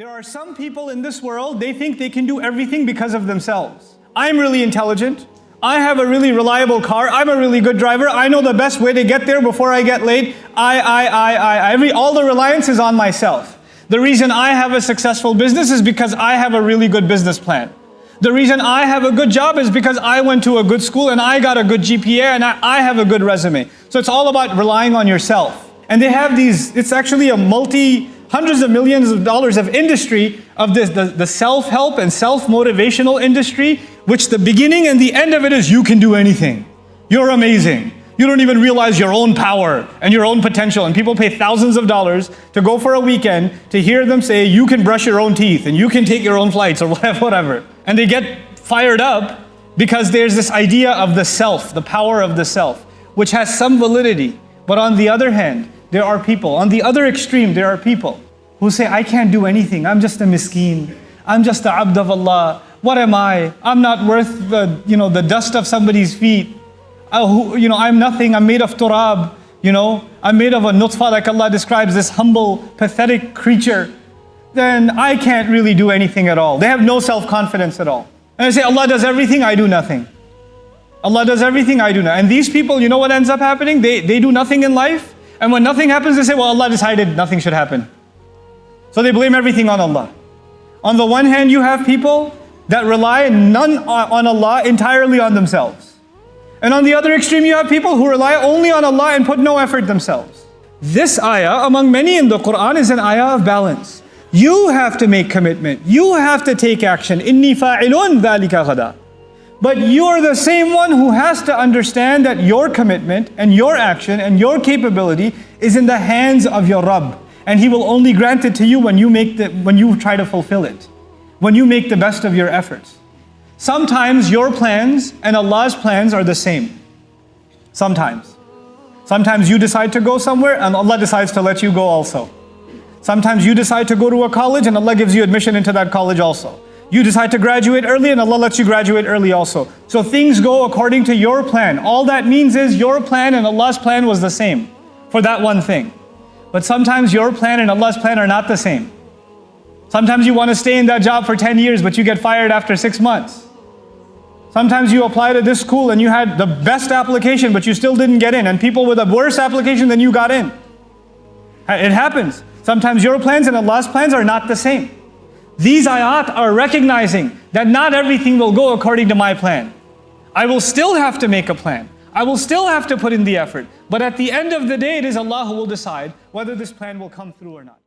There are some people in this world, they think they can do everything because of themselves. I'm really intelligent. I have a really reliable car. I'm a really good driver. I know the best way to get there before I get late. All the reliance is on myself. The reason I have a successful business is because I have a really good business plan. The reason I have a good job is because I went to a good school and I got a good GPA and I have a good resume. So it's all about relying on yourself. And they have these, it's actually a hundreds of millions of dollars of industry of this, the self-help and self-motivational industry, which the beginning and the end of it is you can do anything. You're amazing. You don't even realize your own power and your own potential. And people pay thousands of dollars to go for a weekend to hear them say you can brush your own teeth and you can take your own flights or whatever. And they get fired up because there's this idea of the self, the power of the self, which has some validity. But on the other hand, there are people, on the other extreme, there are people who say, I can't do anything. I'm just a miskeen. I'm just a abd of Allah. What am I? I'm not worth the dust of somebody's feet. I'm nothing. I'm made of turab. I'm made of a nutfa, like Allah describes this humble, pathetic creature. Then I can't really do anything at all. They have no self-confidence at all. And they say, Allah does everything, I do nothing. Allah does everything, I do nothing. And these people, you know what ends up happening? They do nothing in life. And when nothing happens, they say, well, Allah decided nothing should happen. So they blame everything on Allah. On the one hand, you have people that rely none on Allah, entirely on themselves. And on the other extreme, you have people who rely only on Allah and put no effort themselves. This ayah, among many in the Quran, is an ayah of balance. You have to make commitment. You have to take action. Inni fa'ilun dhalika ghada. But you're the same one who has to understand that your commitment and your action and your capability is in the hands of your Rabb. And He will only grant it to you when you try to fulfill it. When you make the best of your efforts. Sometimes your plans and Allah's plans are the same. Sometimes. Sometimes you decide to go somewhere and Allah decides to let you go also. Sometimes you decide to go to a college and Allah gives you admission into that college also. You decide to graduate early and Allah lets you graduate early also. So things go according to your plan. All that means is your plan and Allah's plan was the same for that one thing. But sometimes your plan and Allah's plan are not the same. Sometimes you want to stay in that job for 10 years but you get fired after 6 months. Sometimes you apply to this school and you had the best application but you still didn't get in, and people with a worse application than you got in. It happens. Sometimes your plans and Allah's plans are not the same. These ayat are recognizing that not everything will go according to my plan. I will still have to make a plan. I will still have to put in the effort. But at the end of the day, it is Allah who will decide whether this plan will come through or not.